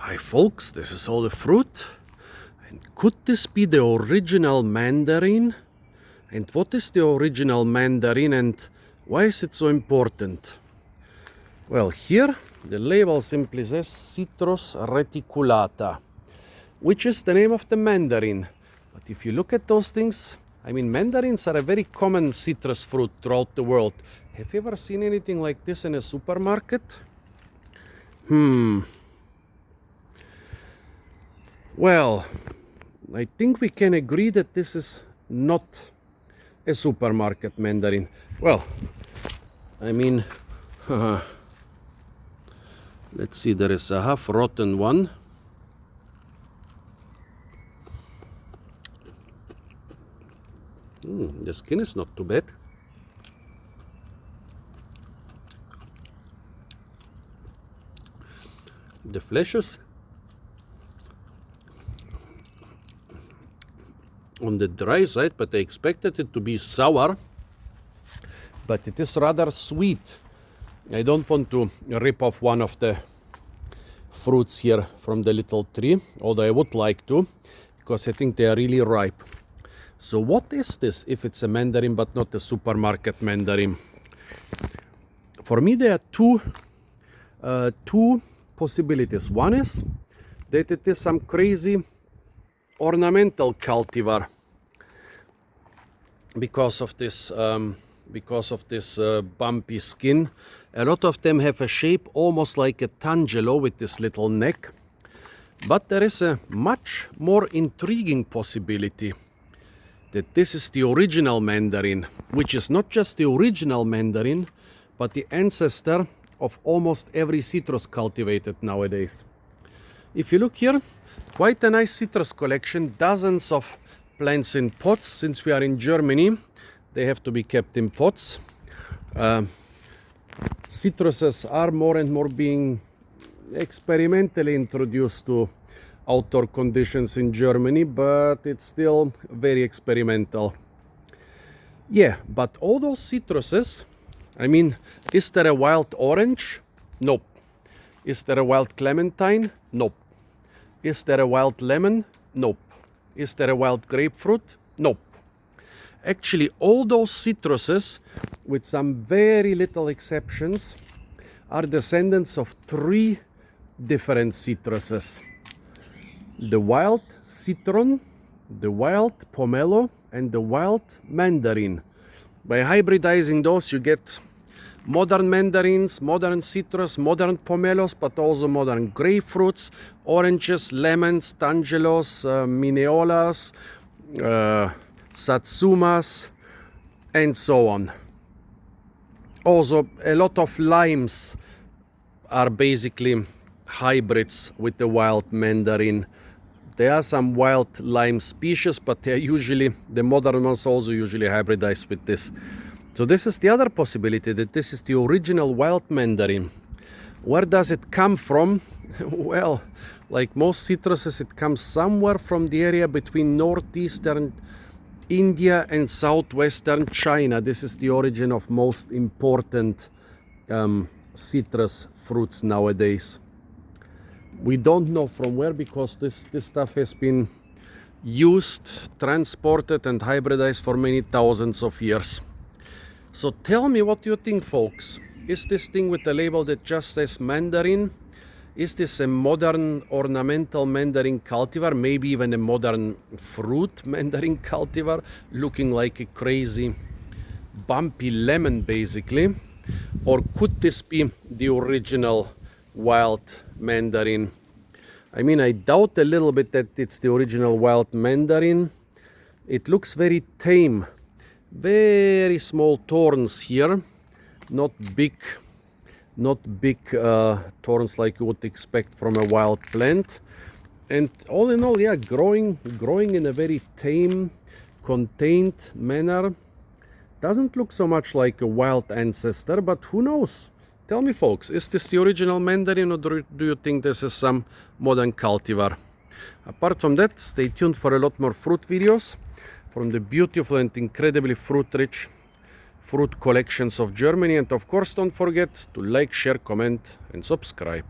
Hi folks, this is all the fruit. And could this be the original Mandarin? And what is the original Mandarin and why is it so important? Well, here the label simply says Citrus reticulata, which is the name of the Mandarin. But if you look at those things, I mean, mandarins are a very common citrus fruit throughout the world. Have you ever seen anything like this in a supermarket? Well, I think we can agree that this is not a supermarket mandarin. Well, I mean, let's see, there is a half rotten one. The skin is not too bad. The flesh is on the dry side, but I expected it to be sour, but it is rather sweet. I don't want to rip off one of the fruits here from the little tree, although I would like to, because I think they are really ripe. So what is this if it's a mandarin but not a supermarket mandarin? For me there are two possibilities. One is that it is some crazy ornamental cultivar because of this bumpy skin. A lot of them have a shape almost like a tangelo with this little neck. But there is a much more intriguing possibility that this is the original mandarin, which is not just the original mandarin, but the ancestor of almost every citrus cultivated nowadays. If you look here, quite a nice citrus collection, dozens of plants in pots. Since we are in Germany, they have to be kept in pots. Citruses are more and more being experimentally introduced to outdoor conditions in Germany, but it's still very experimental. Yeah, but all those citruses, I mean, is there a wild orange? Nope. Is there a wild clementine? Nope. Is there a wild lemon? Nope. Is there a wild grapefruit? Nope. Actually, all those citruses, with some very little exceptions, are descendants of three different citruses. The wild citron, the wild pomelo, and the wild mandarin. By hybridizing those, you get modern mandarins, modern citrus, modern pomelos, but also modern grapefruits, oranges, lemons, tangelos, mineolas, satsumas, and so on. Also, a lot of limes are basically hybrids with the wild mandarin. There are some wild lime species, but they are usually, the modern ones also usually hybridized with this. So this is the other possibility, that this is the original wild mandarin. Where does it come from? Well, like most citruses, it comes somewhere from the area between northeastern India and southwestern China. This is the origin of most important citrus fruits nowadays. We don't know from where, because this stuff has been used, transported and hybridized for many thousands of years. So tell me what you think, folks. Is this thing with the label that just says mandarin? Is this a modern ornamental mandarin cultivar? Maybe even a modern fruit mandarin cultivar, looking like a crazy bumpy lemon basically? Or could this be the original wild mandarin? I mean, I doubt a little bit that it's the original wild mandarin. It looks very tame. Very small thorns here, not big thorns like you would expect from a wild plant. And all in all, yeah, growing in a very tame, contained manner. Doesn't look so much like a wild ancestor, but who knows? Tell me, folks, is this the original mandarin, or do you think this is some modern cultivar? Apart from that, stay tuned for a lot more fruit videos from the beautiful and incredibly fruit-rich fruit collections of Germany. And of course, don't forget to like, share, comment, and subscribe.